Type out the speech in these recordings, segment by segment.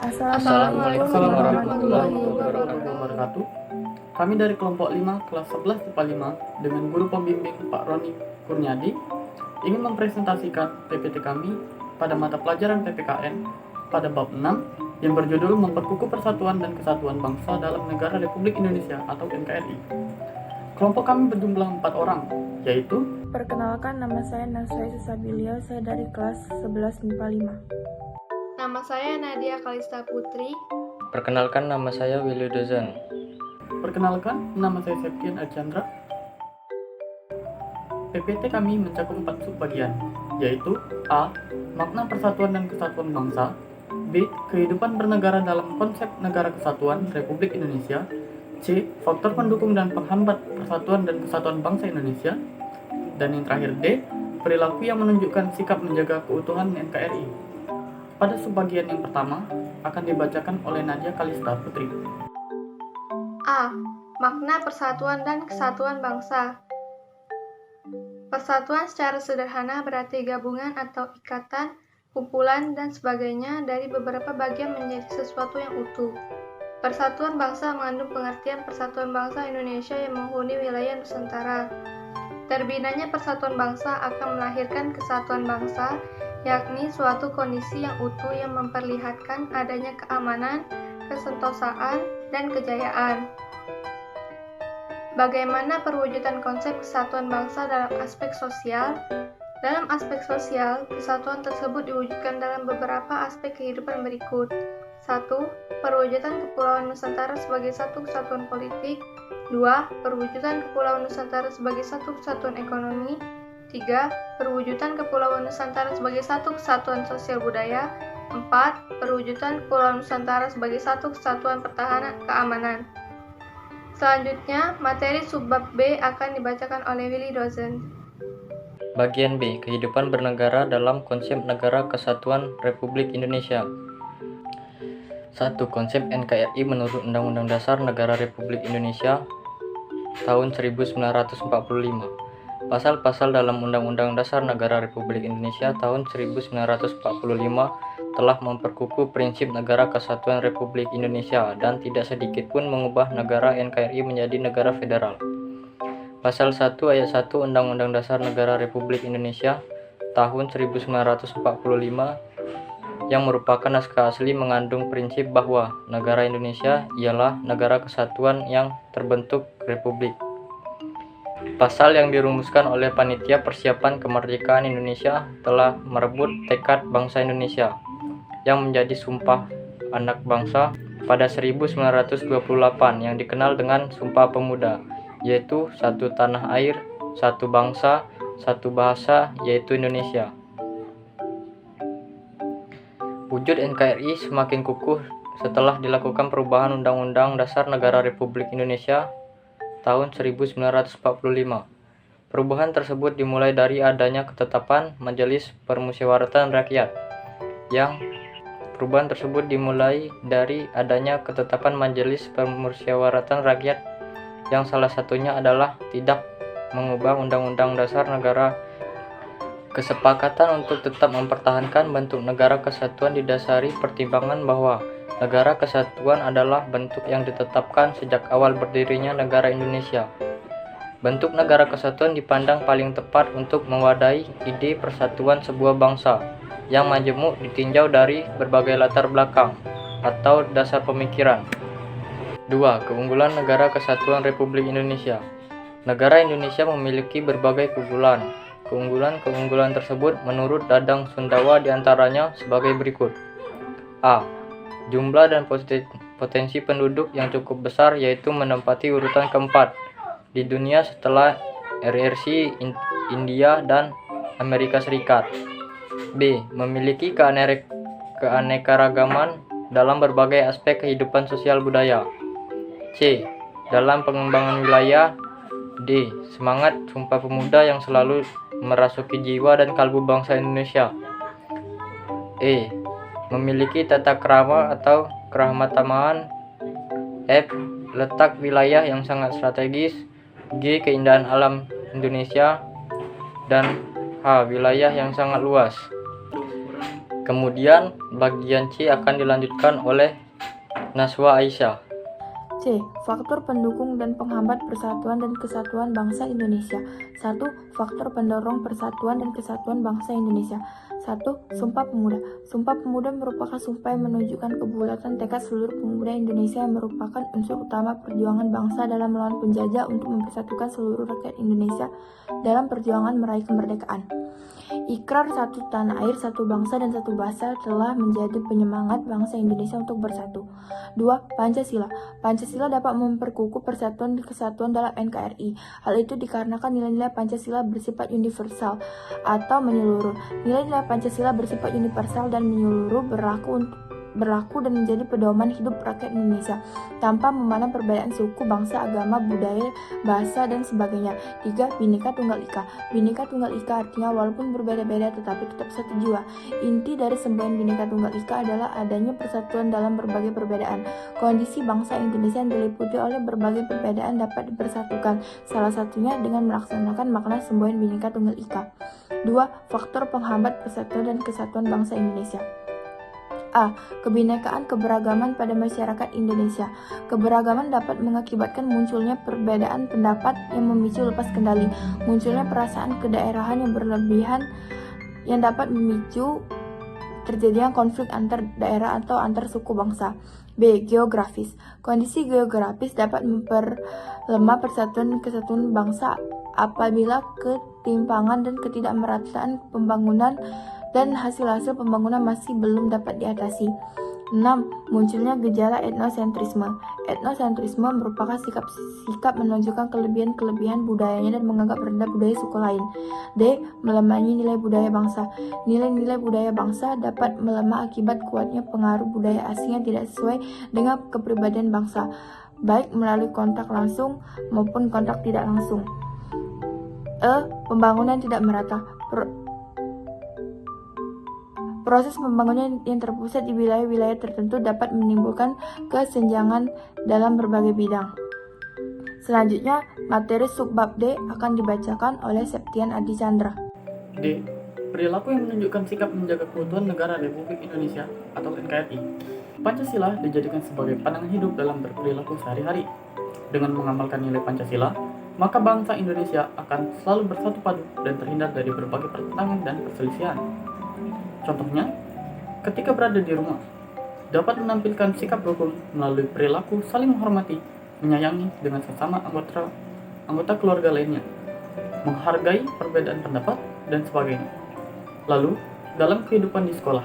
Assalamualaikum Assalamualaikum warahmatullahi warahmatullahi wabarakatuh. wabarakatuh. Kami dari kelompok 5 kelas 11 IPA 5 dengan guru pembimbing Pak Roni Kurniadi ingin mempresentasikan PPT kami pada mata pelajaran PPKN pada bab 6 yang berjudul Memperkukuh Persatuan dan Kesatuan Bangsa dalam Negara Republik Indonesia atau NKRI. Kelompok kami berjumlah 4 orang, yaitu Perkenalkan, nama saya Nasrai Susabilia, saya dari kelas 11 MIPA 5. Nama saya Nadia Kalista Putri. Perkenalkan, nama saya Willy Dozan. Perkenalkan, nama saya Septian Archandra. PPT kami mencakup 4 subbagian, yaitu A. Makna persatuan dan kesatuan bangsa. B. Kehidupan bernegara dalam konsep negara kesatuan Republik Indonesia. C. Faktor pendukung dan penghambat persatuan dan kesatuan bangsa Indonesia. Dan yang terakhir D. Perilaku yang menunjukkan sikap menjaga keutuhan NKRI. Pada subbagian yang pertama akan dibacakan oleh Nadia Kalista Putri. A. Makna persatuan dan kesatuan bangsa. Persatuan secara sederhana berarti gabungan atau ikatan, kumpulan, dan sebagainya dari beberapa bagian menjadi sesuatu yang utuh. Persatuan bangsa mengandung pengertian persatuan bangsa Indonesia yang menghuni wilayah Nusantara. Terbinanya persatuan bangsa akan melahirkan kesatuan bangsa, yakni suatu kondisi yang utuh yang memperlihatkan adanya keamanan, kesentosaan, dan kejayaan. Bagaimana perwujudan konsep kesatuan bangsa dalam aspek sosial? Dalam aspek sosial, kesatuan tersebut diwujudkan dalam beberapa aspek kehidupan berikut. 1. Perwujudan Kepulauan Nusantara sebagai satu kesatuan politik. 2. Perwujudan Kepulauan Nusantara sebagai satu kesatuan ekonomi. 3. Perwujudan Kepulauan Nusantara sebagai satu kesatuan sosial budaya. 4. Perwujudan Kepulauan Nusantara sebagai satu kesatuan pertahanan keamanan. Selanjutnya, materi subbab B akan dibacakan oleh Willy Dozan. Bagian B. Kehidupan bernegara dalam konsep negara kesatuan Republik Indonesia. 1. Konsep NKRI menurut Undang-Undang Dasar Negara Republik Indonesia tahun 1945. Pasal-pasal dalam Undang-Undang Dasar Negara Republik Indonesia tahun 1945 telah memperkukuh prinsip negara kesatuan Republik Indonesia dan tidak sedikit pun mengubah negara NKRI menjadi negara federal. Pasal 1 ayat 1 Undang-Undang Dasar Negara Republik Indonesia tahun 1945 yang merupakan naskah asli mengandung prinsip bahwa negara Indonesia ialah negara kesatuan yang terbentuk republik. Pasal yang dirumuskan oleh Panitia Persiapan Kemerdekaan Indonesia telah merebut tekad bangsa Indonesia yang menjadi Sumpah Anak Bangsa pada 1928 yang dikenal dengan Sumpah Pemuda, yaitu satu tanah air, satu bangsa, satu bahasa, yaitu Indonesia. Wujud NKRI semakin kukuh setelah dilakukan perubahan Undang-Undang Dasar Negara Republik Indonesia tahun 1945. Perubahan tersebut dimulai dari adanya ketetapan Majelis Permusyawaratan Rakyat yang salah satunya adalah tidak mengubah Undang-Undang Dasar Negara. Kesepakatan untuk tetap mempertahankan bentuk negara kesatuan didasari pertimbangan bahwa negara kesatuan adalah bentuk yang ditetapkan sejak awal berdirinya negara Indonesia. Bentuk negara kesatuan dipandang paling tepat untuk mewadahi ide persatuan sebuah bangsa yang majemuk ditinjau dari berbagai latar belakang atau dasar pemikiran. 2. Keunggulan Negara Kesatuan Republik Indonesia. Negara Indonesia memiliki berbagai keunggulan. Keunggulan tersebut menurut Dadang Sundawa diantaranya sebagai berikut. A. Jumlah dan potensi penduduk yang cukup besar, yaitu menempati urutan keempat di dunia setelah RRC, India, dan Amerika Serikat. B. Memiliki keanekaragaman dalam berbagai aspek kehidupan sosial budaya. C. Dalam pengembangan wilayah. D. Semangat Sumpah Pemuda yang selalu merasuki jiwa dan kalbu bangsa Indonesia. E. Memiliki tata krama atau kerahmatamaan. F. Letak wilayah yang sangat strategis. G. Keindahan alam Indonesia. Dan H. Wilayah yang sangat luas. Kemudian bagian C akan dilanjutkan oleh Naswa Aisyah. C. Faktor pendukung dan penghambat persatuan dan kesatuan bangsa Indonesia. 1. Faktor pendorong persatuan dan kesatuan bangsa Indonesia. 1. Sumpah Pemuda. Sumpah Pemuda merupakan sumpah yang menunjukkan kebulatan tekad seluruh pemuda Indonesia yang merupakan unsur utama perjuangan bangsa dalam melawan penjajah untuk mempersatukan seluruh rakyat Indonesia dalam perjuangan meraih kemerdekaan. Ikrar satu tanah air, satu bangsa, dan satu bahasa telah menjadi penyemangat bangsa Indonesia untuk bersatu. 2. Pancasila. Pancasila dapat memperkukuh persatuan dan kesatuan dalam NKRI. Hal itu dikarenakan nilai-nilai Pancasila bersifat universal atau menyeluruh. Nilai-nilai Pancasila bersifat universal dan menyeluruh berlaku dan menjadi pedoman hidup rakyat Indonesia tanpa memandang perbedaan suku, bangsa, agama, budaya, bahasa, dan sebagainya. 3. Bhinneka Tunggal Ika. Bhinneka Tunggal Ika artinya walaupun berbeda-beda tetapi tetap satu jiwa. Inti dari semboyan Bhinneka Tunggal Ika adalah adanya persatuan dalam berbagai perbedaan. Kondisi bangsa Indonesia yang diliputi oleh berbagai perbedaan dapat dipersatukan, salah satunya dengan melaksanakan makna semboyan Bhinneka Tunggal Ika. 2. Faktor penghambat persatuan dan kesatuan bangsa Indonesia. A. Kebinekaan keberagaman pada masyarakat Indonesia. Keberagaman dapat mengakibatkan munculnya perbedaan pendapat yang memicu lepas kendali, munculnya perasaan kedaerahan yang berlebihan yang dapat memicu terjadinya konflik antar daerah atau antar suku bangsa. B. Geografis. Kondisi geografis dapat memperlemah persatuan dan kesatuan bangsa apabila ketimpangan dan ketidakmerataan pembangunan dan hasil-hasil pembangunan masih belum dapat diatasi. 6. Munculnya gejala etnosentrisme. Etnosentrisme merupakan sikap menunjukkan kelebihan-kelebihan budayanya dan menganggap rendah budaya suku lain. D. Melemahnya nilai budaya bangsa. Nilai-nilai budaya bangsa dapat melemah akibat kuatnya pengaruh budaya asing yang tidak sesuai dengan kepribadian bangsa, baik melalui kontak langsung maupun kontak tidak langsung. E. Pembangunan tidak merata. Proses pembangunan yang terpusat di wilayah-wilayah tertentu dapat menimbulkan kesenjangan dalam berbagai bidang. Selanjutnya, materi subbab D akan dibacakan oleh Septian Adi Chandra. D. Perilaku yang menunjukkan sikap menjaga keutuhan negara Republik Indonesia atau NKRI. Pancasila dijadikan sebagai pandangan hidup dalam berperilaku sehari-hari. Dengan mengamalkan nilai Pancasila, maka bangsa Indonesia akan selalu bersatu padu dan terhindar dari berbagai pertentangan dan perselisihan. Contohnya, ketika berada di rumah, dapat menampilkan sikap rukun melalui perilaku saling menghormati, menyayangi dengan sesama anggota keluarga lainnya, menghargai perbedaan pendapat, dan sebagainya. Lalu, dalam kehidupan di sekolah,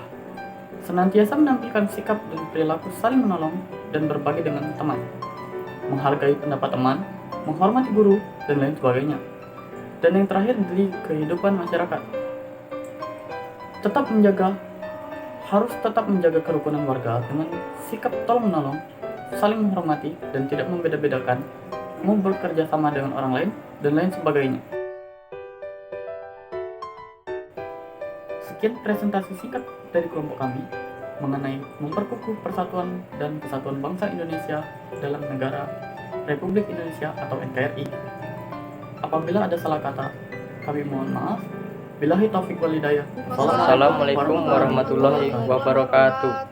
senantiasa menampilkan sikap dan perilaku saling menolong dan berbagi dengan teman, menghargai pendapat teman, menghormati guru, dan lain sebagainya. Dan yang terakhir di kehidupan masyarakat, harus tetap menjaga kerukunan warga dengan sikap tolong menolong, saling menghormati, dan tidak membeda-bedakan, mau bekerja sama dengan orang lain, dan lain sebagainya. Sekian presentasi singkat dari kelompok kami mengenai memperkukuh persatuan dan kesatuan bangsa Indonesia dalam negara Republik Indonesia atau NKRI. Apabila ada salah kata, kami mohon maaf. Billahi taufiq wal hidayah. Assalamualaikum warahmatullahi wabarakatuh.